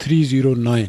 309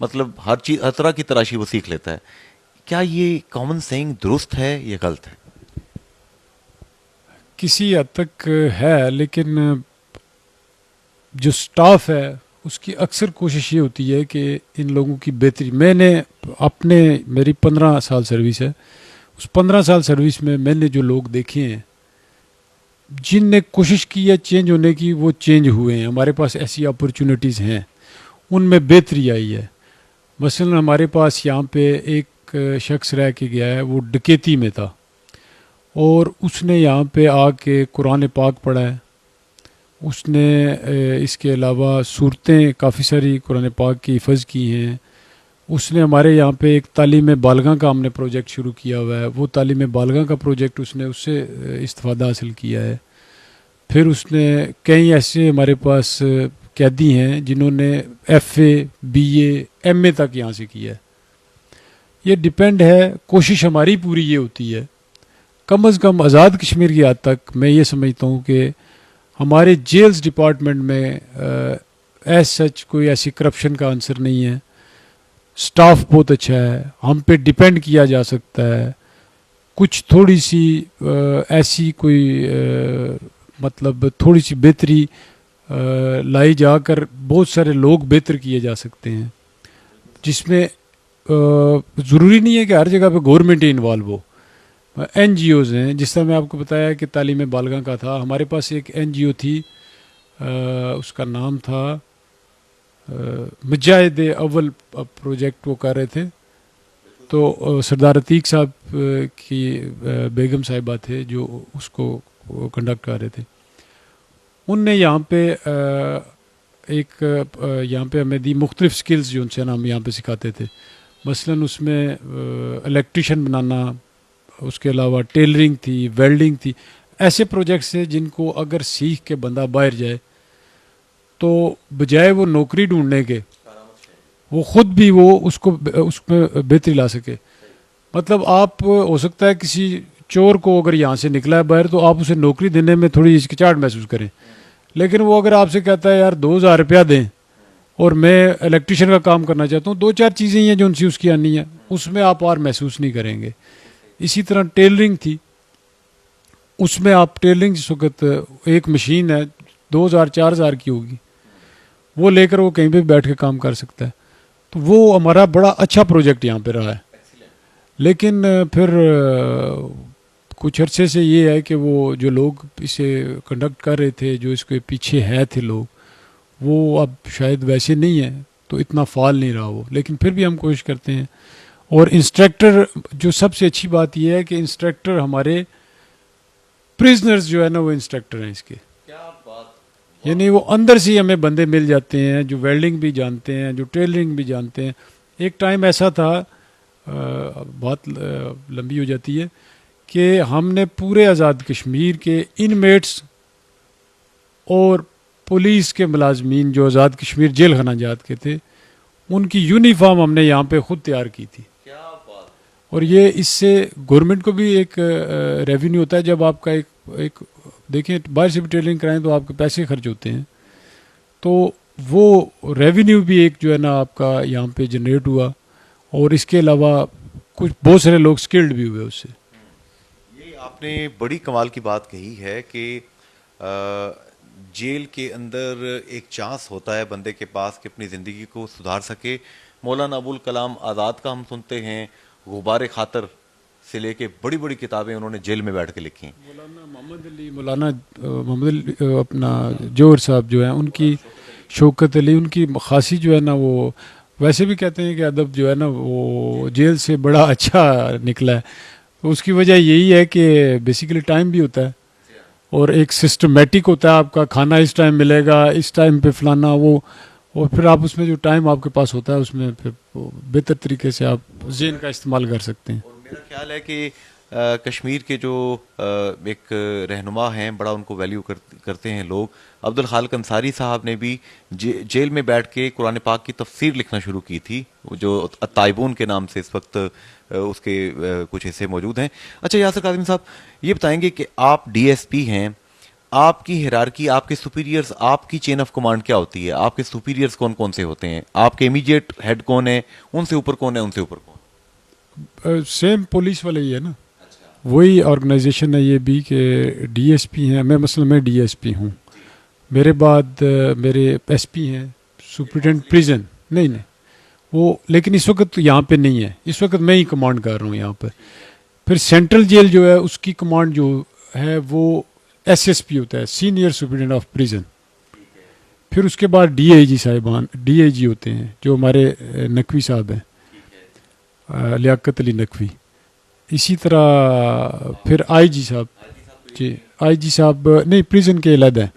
مطلب ہر چیز ہر طرح کی تراشی وہ سیکھ لیتا ہے. کیا یہ کامن سینگ درست ہے یا غلط ہے؟ کسی حد تک ہے، لیکن جو سٹاف ہے اس کی اکثر کوشش یہ ہوتی ہے کہ ان لوگوں کی بہتری. میں نے میری 15 سال سروس ہے، اس 15 سال سروس میں نے جو لوگ دیکھے ہیں جن نے کوشش کی ہے چینج ہونے کی، وہ چینج ہوئے ہیں. ہمارے پاس ایسی اپرچونٹیز ہیں، ان میں بہتری آئی ہے. مثلا ہمارے پاس یہاں پہ ایک شخص رہ کے گیا ہے، وہ ڈکیتی میں تھا، اور اس نے یہاں پہ آ کے قرآن پاک پڑھا ہے. اس نے اس کے علاوہ صورتیں کافی ساری قرآن پاک کی حفظ کی ہیں. اس نے ہمارے یہاں پہ ایک تعلیم بالغاں کا ہم نے پروجیکٹ شروع کیا ہوا ہے، وہ تعلیم بالغاں کا پروجیکٹ اس نے اس سے استفادہ حاصل کیا ہے. پھر اس نے کئی ایسے ہمارے پاس قیدی ہیں جنہوں نے FA BA MA تک یہاں سے کیا ہے. یہ ڈیپینڈ ہے، کوشش ہماری پوری یہ ہوتی ہے کم از کم آزاد کشمیر کی حد تک. میں یہ سمجھتا ہوں کہ ہمارے جیلز ڈپارٹمنٹ میں ایز سچ کوئی ایسی کرپشن کا عنصر نہیں ہے. سٹاف بہت اچھا ہے، ہم پہ ڈیپینڈ کیا جا سکتا ہے. کچھ تھوڑی سی ایسی کوئی مطلب تھوڑی سی بہتری لائی جا کر بہت سارے لوگ بہتر کیے جا سکتے ہیں، جس میں ضروری نہیں ہے کہ ہر جگہ پہ گورنمنٹ ہی انوالو ہو. NGOز ہیں، جس طرح میں آپ کو بتایا کہ تعلیم بالغاں کا تھا، ہمارے پاس ایک NGO تھی، اس کا نام تھا مجاہد اول پروجیکٹ، وہ کر رہے تھے. تو سردار عتیق صاحب کی بیگم صاحبہ تھے جو اس کو کنڈکٹ کر رہے تھے. ان نے یہاں پہ یہاں پہ ہمیں دی مختلف سکلز جو ان سے ہم یہاں پہ سکھاتے تھے. مثلاً اس میں الیکٹریشین بنانا، اس کے علاوہ ٹیلرنگ تھی، ویلڈنگ تھی. ایسے پروجیکٹس ہیں جن کو اگر سیکھ کے بندہ باہر جائے تو بجائے وہ نوکری ڈھونڈنے کے، وہ خود بھی وہ اس میں بہتری لا سکے. مطلب آپ ہو سکتا ہے کسی چور کو اگر یہاں سے نکلا ہے باہر تو آپ اسے نوکری دینے میں تھوڑی ہچکچاہٹ محسوس کریں، لیکن وہ اگر آپ سے کہتا ہے یار 2000 روپیہ دیں اور میں الیکٹریشین کا کام کرنا چاہتا ہوں، 2-4 چیزیں ہیں جو ان سے اس کی آنی ہے، اس میں آپ اور محسوس نہیں کریں گے. اسی طرح ٹیلرنگ تھی، اس میں آپ ٹیلرنگ جس وقت ایک مشین ہے 2000-4000 کی ہوگی، وہ لے کر وہ کہیں پہ بیٹھ کے کام کر سکتا ہے. تو وہ ہمارا بڑا اچھا پروجیکٹ یہاں پہ رہا ہے. لیکن پھر کچھ عرصے سے یہ ہے کہ وہ جو لوگ اسے کنڈکٹ کر رہے تھے، جو اس کے پیچھے تھے لوگ، وہ اب شاید ویسے نہیں ہیں، تو اتنا فعال نہیں رہا وہ. لیکن پھر بھی ہم کوشش کرتے ہیں. اور انسٹرکٹر، جو سب سے اچھی بات یہ ہے کہ انسٹرکٹر ہمارے پریزنرز جو ہے نا وہ انسٹرکٹر ہیں اس کے. یعنی وہ اندر سے ہی ہمیں بندے مل جاتے ہیں جو ویلڈنگ بھی جانتے ہیں، جو ٹیلرنگ بھی جانتے ہیں. ایک ٹائم ایسا تھا، بہت لمبی ہو جاتی ہے، کہ ہم نے پورے آزاد کشمیر کے انمیٹس اور پولیس کے ملازمین جو آزاد کشمیر جیل خانہ جات کے تھے، ان کی یونیفارم ہم نے یہاں پہ خود تیار کی تھی. اور یہ اس سے گورنمنٹ کو بھی ایک ریونیو ہوتا ہے. جب آپ کا ایک دیکھیں باہر سے بھی ٹریلنگ کرائیں تو آپ کے پیسے خرچ ہوتے ہیں، تو وہ ریونیو بھی ایک جو ہے نا آپ کا یہاں پہ جنریٹ ہوا. اور اس کے علاوہ کچھ بہت سارے لوگ سکلڈ بھی ہوئے اس سے. یہ آپ نے بڑی کمال کی بات کہی ہے کہ جیل کے اندر ایک چانس ہوتا ہے بندے کے پاس کہ اپنی زندگی کو سدھار سکے. مولانا ابوالکلام آزاد کا ہم سنتے ہیں، غبار خاطر سے لے کے بڑی بڑی کتابیں انہوں نے جیل میں بیٹھ کے لکھی ہیں. مولانا محمد علی اپنا جوہر صاحب جو ہیں، ان کی شوکت علی، ان کی خاصی جو ہے نا، وہ ویسے بھی کہتے ہیں کہ ادب جو ہے نا وہ جیل سے بڑا اچھا نکلا ہے. تو اس کی وجہ یہی ہے کہ بیسیکلی ٹائم بھی ہوتا ہے اور ایک سسٹمیٹک ہوتا ہے. آپ کا کھانا اس ٹائم ملے گا، اس ٹائم پہ فلانا وہ، اور پھر آپ اس میں جو ٹائم آپ کے پاس ہوتا ہے اس میں پھر بہتر طریقے سے آپ ذہن کا استعمال کر سکتے ہیں. اور میرا خیال ہے کہ کشمیر کے جو ایک رہنما ہیں، بڑا ان کو ویلیو کرتے ہیں لوگ. عبد الخالق انصاری صاحب نے بھی جیل میں بیٹھ کے قرآن پاک کی تفسیر لکھنا شروع کی تھی، جو التائبون کے نام سے اس وقت اس کے کچھ حصے موجود ہیں. اچھا یاسر کاظمی صاحب، یہ بتائیں گے کہ آپ DSP ہیں، آپ کی ہیرارکی، آپ کے سپیریئرز، آپ کی چین آف کمانڈ کیا ہوتی ہے؟ آپ کے سپیریئرز کون کون سے ہوتے ہیں؟ آپ کے امیڈیٹ ہیڈ کون ہے؟ ان سے اوپر کون ہے؟ ان سے اوپر کون؟ سیم پولیس والے ہی ہے نا، وہی آرگنائزیشن ہے یہ بھی کہ ڈی ایس پی ہیں. میں ڈی ایس پی ہوں. میرے بعد میرے ایس پی ہیں، سپرنٹینڈنٹ پریزن. نہیں وہ لیکن اس وقت یہاں پہ نہیں ہے، اس وقت میں ہی کمانڈ کر رہا ہوں یہاں پہ. پھر سینٹرل جیل جو ہے اس کی کمانڈ جو ہے وہ ایس ایس پی ہوتا ہے، سینئر سپرنٹینڈنٹ آف پریزن. پھر اس کے بعد ڈی آئی جی صاحبان، ڈی آئی جی ہوتے ہیں جو ہمارے نقوی صاحب ہیں، لیاقت علی نقوی. اسی طرح پھر آئی جی صاحب، جی آئی جی صاحب نہیں پریزن کے علیحدہ ہیں.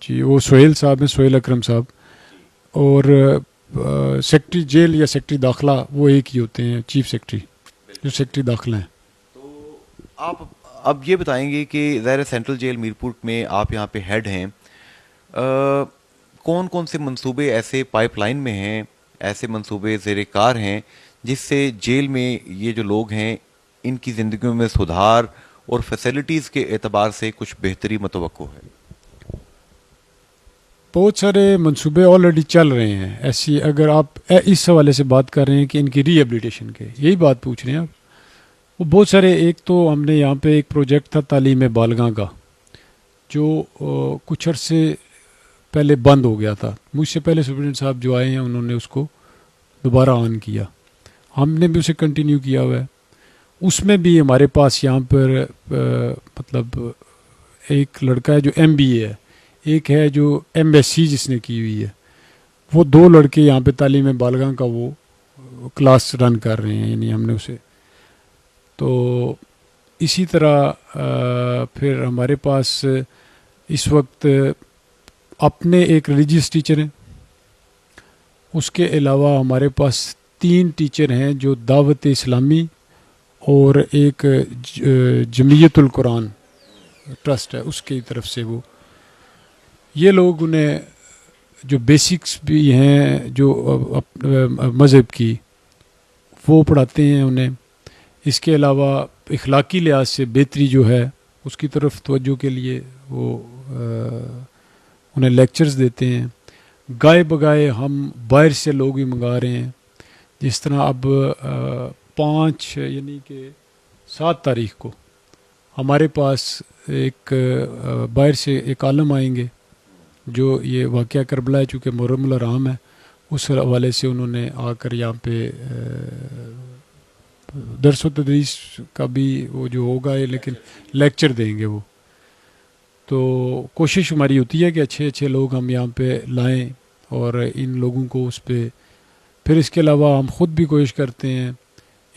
جی وہ سہیل صاحب ہیں، سہیل اکرم صاحب. اور سیکٹری جیل یا سیکٹری داخلہ وہ ایک ہی ہوتے ہیں، چیف سیکٹری جو سیکٹری داخلہ ہیں. تو آپ اب یہ بتائیں گے کہ ظاہر سینٹرل جیل میرپور میں آپ یہاں پہ ہیڈ ہیں، کون کون سے منصوبے ایسے پائپ لائن میں ہیں، ایسے منصوبے زیر کار ہیں جس سے جیل میں یہ جو لوگ ہیں ان کی زندگیوں میں سدھار اور فیسلٹیز کے اعتبار سے کچھ بہتری متوقع ہے؟ بہت سارے منصوبے آلریڈی چل رہے ہیں. ایسی اگر آپ اس حوالے سے بات کر رہے ہیں کہ ان کی ری ایبلیٹیشن کے، یہی بات پوچھ رہے ہیں آپ، وہ بہت سارے. ایک تو ہم نے یہاں پہ ایک پروجیکٹ تھا تعلیم بالغاں کا جو کچھ عرصے پہلے بند ہو گیا تھا. مجھ سے پہلے سپرنٹینڈنٹ صاحب جو آئے ہیں انہوں نے اس کو دوبارہ آن کیا، ہم نے بھی اسے کنٹینیو کیا ہوا ہے. اس میں بھی ہمارے پاس یہاں پر مطلب ایک لڑکا ہے جو ایم بی اے ہے، ایک ہے جو ایم ایس سی جس نے کی ہوئی ہے. وہ دو لڑکے یہاں پہ تعلیم بالغاں کا وہ کلاس رن کر رہے ہیں، یعنی ہم نے اسے. تو اسی طرح پھر ہمارے پاس اس وقت اپنے ایک ریلیجیس ٹیچر ہیں. اس کے علاوہ ہمارے پاس 3 ٹیچر ہیں جو دعوت اسلامی اور ایک جمعیت القرآن ٹرسٹ ہے اس کی طرف سے. وہ یہ لوگ انہیں جو بیسکس بھی ہیں جو مذہب کی وہ پڑھاتے ہیں انہیں. اس کے علاوہ اخلاقی لحاظ سے بہتری جو ہے اس کی طرف توجہ کے لیے وہ انہیں لیکچرز دیتے ہیں. گائے بگائے ہم باہر سے لوگ ہی منگا رہے ہیں. جس طرح اب 5 یعنی کہ 7 تاریخ کو ہمارے پاس ایک باہر سے ایک عالم آئیں گے جو یہ واقعہ کربلا ہے، چونکہ محرم الحرام ہے اس حوالے سے انہوں نے آ کر یہاں پہ درس و تدریس کا بھی وہ جو ہوگا لیکن لیکچر دیں گے وہ. تو کوشش ہماری ہوتی ہے کہ اچھے اچھے لوگ ہم یہاں پہ لائیں اور ان لوگوں کو اس پہ. پھر اس کے علاوہ ہم خود بھی کوشش کرتے ہیں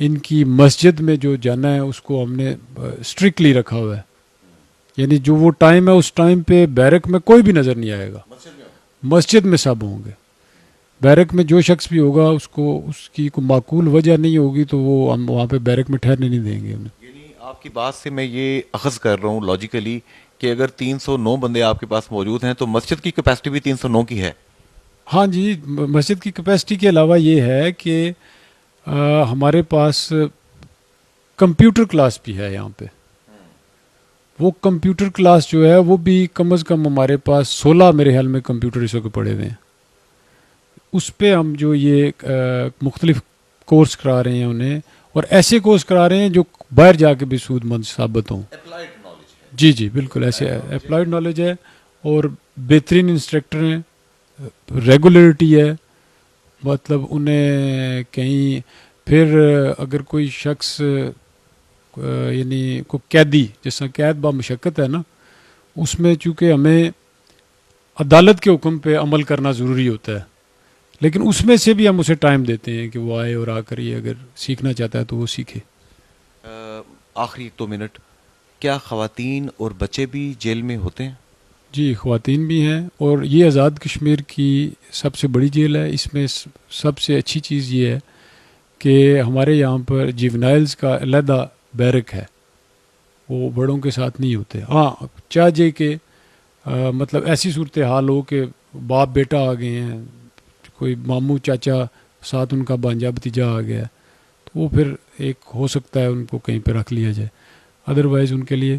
ان کی مسجد میں جو جانا ہے اس کو ہم نے اسٹرکٹلی رکھا ہوا ہے. یعنی جو وہ ٹائم ہے اس ٹائم پہ بیرک میں کوئی بھی نظر نہیں آئے گا، مسجد میں سب ہوں گے. بیرک میں جو شخص بھی ہوگا اس کو اس کی کوئی معقول وجہ نہیں ہوگی تو وہ ہم وہاں پہ بیرک میں ٹھہرنے نہیں دیں گے انہیں. یعنی آپ کی بات سے میں یہ اخذ کر رہا ہوں لاجیکلی کہ اگر 309 بندے آپ کے پاس موجود ہیں تو مسجد کی کیپیسٹی بھی 309 کی ہے. ہاں جی، مسجد کی کیپیسٹی کے علاوہ یہ ہے کہ ہمارے پاس کمپیوٹر کلاس بھی ہے یہاں پہ. وہ کمپیوٹر کلاس جو ہے وہ بھی کم از کم ہمارے پاس 16 میرے خیال میں کمپیوٹر اس وقت پڑے ہوئے ہیں. اس پہ ہم جو یہ مختلف کورس کرا رہے ہیں انہیں، اور ایسے کورس کرا رہے ہیں جو باہر جا کے بھی سود مند ثابت ہوں. جی بالکل ایسے اپلائیڈ نالج ہے اور بہترین انسٹرکٹر ہیں. ریگولیرٹی ہے، مطلب انہیں کہیں پھر اگر کوئی شخص یعنی کو قیدی جیسا قید با مشقت ہے نا، اس میں چونکہ ہمیں عدالت کے حکم پہ عمل کرنا ضروری ہوتا ہے، لیکن اس میں سے بھی ہم اسے ٹائم دیتے ہیں کہ وہ آئے اور آ کر یہ اگر سیکھنا چاہتا ہے تو وہ سیکھے. آخری 2 منٹ، کیا خواتین اور بچے بھی جیل میں ہوتے ہیں؟ جی خواتین بھی ہیں، اور یہ آزاد کشمیر کی سب سے بڑی جیل ہے. اس میں سب سے اچھی چیز یہ ہے کہ ہمارے یہاں پر جیونائلز کا علیحدہ بیرک ہے، وہ بڑوں کے ساتھ نہیں ہوتے. ہاں چاہے کہ مطلب ایسی صورتحال ہو کہ باپ بیٹا آ گئے ہیں، کوئی ماموں چاچا ساتھ ان کا بانجا بھتیجا آ گیا تو وہ پھر ایک ہو سکتا ہے ان کو کہیں پہ رکھ لیا جائے. ادروائز ان کے لیے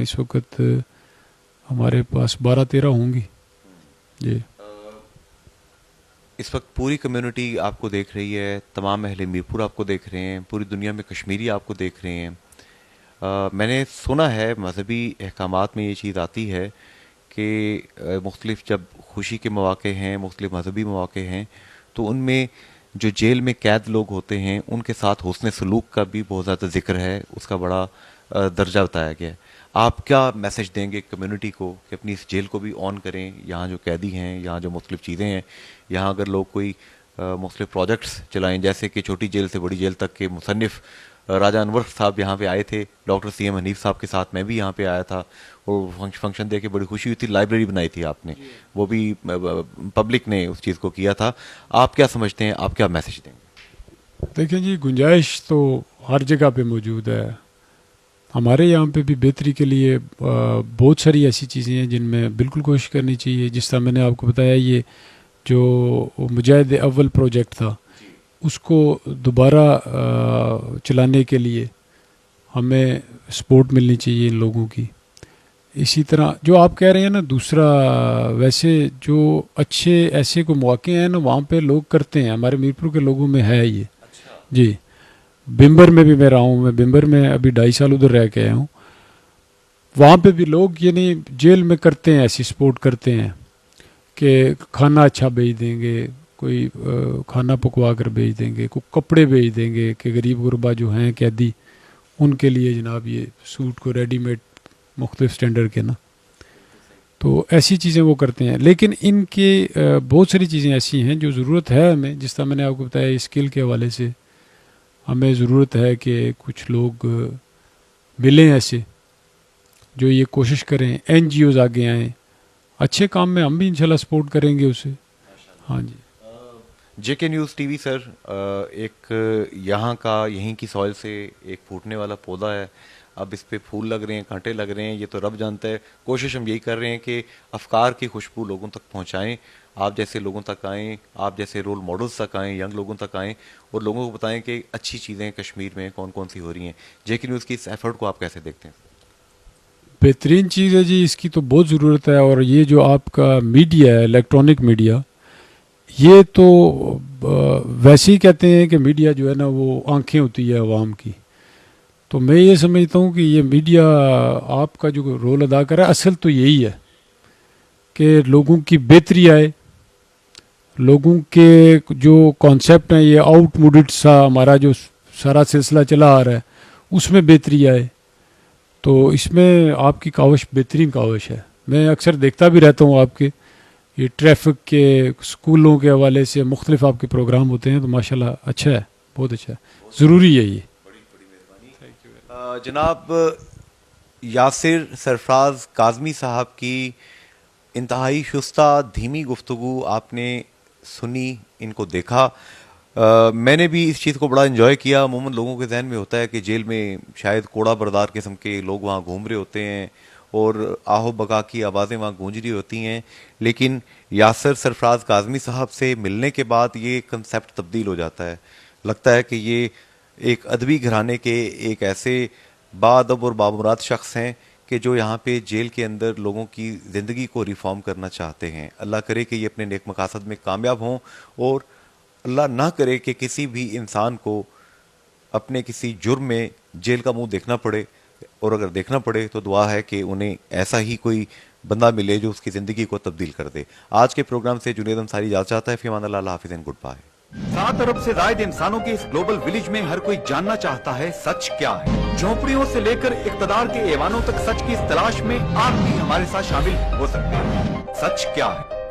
اس وقت ہمارے پاس 12-13 ہوں گی. جی اس وقت پوری کمیونٹی آپ کو دیکھ رہی ہے, تمام اہل میرپور آپ کو دیکھ رہے ہیں, پوری دنیا میں کشمیری آپ کو دیکھ رہے ہیں. میں نے سنا ہے مذہبی احکامات میں یہ چیز آتی ہے کہ مختلف جب خوشی کے مواقع ہیں, مختلف مذہبی مواقع ہیں, تو ان میں جو جیل میں قید لوگ ہوتے ہیں ان کے ساتھ حسن سلوک کا بھی بہت زیادہ ذکر ہے, اس کا بڑا درجہ بتایا گیا ہے. آپ کیا میسج دیں گے کمیونٹی کو کہ اپنی اس جیل کو بھی آن کریں؟ یہاں جو قیدی ہیں, یہاں جو مختلف چیزیں ہیں, یہاں اگر لوگ کوئی مختلف پروجیکٹس چلائیں, جیسے کہ چھوٹی جیل سے بڑی جیل تک کے مصنف راجہ انور صاحب یہاں پہ آئے تھے, ڈاکٹر سی ایم حنیف صاحب کے ساتھ میں بھی یہاں پہ آیا تھا, اور فنکشن دے کے بڑی خوشی ہوئی تھی. لائبریری بنائی تھی آپ نے, وہ بھی پبلک نے اس چیز کو کیا تھا. آپ کیا سمجھتے ہیں, آپ کیا میسج دیں گے؟ دیکھیں جی, گنجائش تو ہر جگہ پہ موجود ہے. ہمارے یہاں پہ بھی بہتری کے لیے بہت ساری ایسی چیزیں ہیں جن میں بالکل کوشش کرنی چاہیے. جس طرح میں نے آپ کو بتایا, یہ جو مجاہد اول پروجیکٹ تھا, اس کو دوبارہ چلانے کے لیے ہمیں سپورٹ ملنی چاہیے ان لوگوں کی. اسی طرح جو آپ کہہ رہے ہیں نا, دوسرا ویسے جو اچھے ایسے کو مواقع ہیں نا, وہاں پہ لوگ کرتے ہیں. ہمارے میرپور کے لوگوں میں ہے یہ. جی بمبر میں بھی میں رہا ہوں, میں بمبر میں ابھی 2.5 سال ادھر رہ کے آیا ہوں. وہاں پہ بھی لوگ یعنی جیل میں کرتے ہیں, ایسی سپورٹ کرتے ہیں کہ کھانا اچھا بھیج دیں گے, کوئی کھانا پکوا کر بھیج دیں گے, کوئی کپڑے بھیج دیں گے کہ غریب غربا جو ہیں قیدی, ان کے لیے جناب یہ سوٹ کو ریڈی میڈ مختلف سٹینڈرڈ کے نا, تو ایسی چیزیں وہ کرتے ہیں. لیکن ان کے بہت ساری چیزیں ایسی ہیں جو ضرورت ہے ہمیں. جس طرح میں نے آپ کو بتایا, اسکل کے حوالے سے ہمیں ضرورت ہے کہ کچھ لوگ ملیں ایسے جو یہ کوشش کریں, این جی اوز آگے آئیں, اچھے کام میں ہم بھی انشاءاللہ سپورٹ کریں گے اسے. ہاں جی. جے کے نیوز ٹی وی سر, ایک یہاں کا, یہیں کی سوائل سے ایک پھوٹنے والا پودا ہے. اب اس پہ پھول لگ رہے ہیں, کانٹے لگ رہے ہیں, یہ تو رب جانتا ہے. کوشش ہم یہی کر رہے ہیں کہ افکار کی خوشبو لوگوں تک پہنچائیں, آپ جیسے لوگوں تک آئیں, آپ جیسے رول ماڈلز تک آئیں, ینگ لوگوں تک آئیں, اور لوگوں کو بتائیں کہ اچھی چیزیں کشمیر میں کون کون سی ہو رہی ہیں. جے کے نیوز کی اس ایفرٹ کو آپ کیسے دیکھتے ہیں؟ بہترین چیز ہے جی, اس کی تو بہت ضرورت ہے. اور یہ جو آپ کا میڈیا ہے, الیکٹرانک میڈیا, یہ تو ویسے ہی کہتے ہیں کہ میڈیا جو ہے نا وہ آنکھیں ہوتی ہے عوام کی. تو میں یہ سمجھتا ہوں کہ یہ میڈیا آپ کا جو رول ادا کر رہا ہے, اصل تو یہی ہے کہ لوگوں کی بہتری آئے, لوگوں کے جو کانسیپٹ ہیں, یہ آؤٹ موڈڈ سا ہمارا جو سارا سلسلہ چلا آ رہا ہے, اس میں بہتری آئے. تو اس میں آپ کی کاوش بہترین کاوش ہے. میں اکثر دیکھتا بھی رہتا ہوں آپ کے یہ ٹریفک کے, اسکولوں کے حوالے سے مختلف آپ کے پروگرام ہوتے ہیں, تو ماشاءاللہ اچھا ہے, بہت اچھا ہے, ضروری ہے یہ. جناب یاسر سرفراز کاظمی صاحب کی انتہائی شستہ دھیمی گفتگو آپ نے سنی, ان کو دیکھا. میں نے بھی اس چیز کو بڑا انجوائے کیا. عموماً لوگوں کے ذہن میں ہوتا ہے کہ جیل میں شاید کوڑا بردار قسم کے لوگ وہاں گھوم رہے ہوتے ہیں اور آہو بکا کی آوازیں وہاں گونج رہی ہوتی ہیں, لیکن یاسر سرفراز کاظمی صاحب سے ملنے کے بعد یہ کنسیپٹ تبدیل ہو جاتا ہے. لگتا ہے کہ یہ ایک ادبی گھرانے کے ایک ایسے باادب اور بامراد شخص ہیں کہ جو یہاں پہ جیل کے اندر لوگوں کی زندگی کو ریفارم کرنا چاہتے ہیں. اللہ کرے کہ یہ اپنے نیک مقاصد میں کامیاب ہوں, اور اللہ نہ کرے کہ کسی بھی انسان کو اپنے کسی جرم میں جیل کا منہ دیکھنا پڑے, اور اگر دیکھنا پڑے تو دعا ہے کہ انہیں ایسا ہی کوئی بندہ ملے جو اس کی زندگی کو تبدیل کر دے. آج کے پروگرام سے جنید انصاری اجازت چاہتا ہے. فی امان اللہ, حافظ اینڈ گڈ بائے. 7 ارب سے زائد انسانوں کے اس گلوبل ولیج میں ہر کوئی جاننا چاہتا ہے سچ کیا ہے. جھونپڑیوں سے لے کر اقتدار کے ایوانوں تک سچ کی اس تلاش میں آپ بھی ہمارے ساتھ شامل ہو سکتے ہیں. سچ کیا ہے؟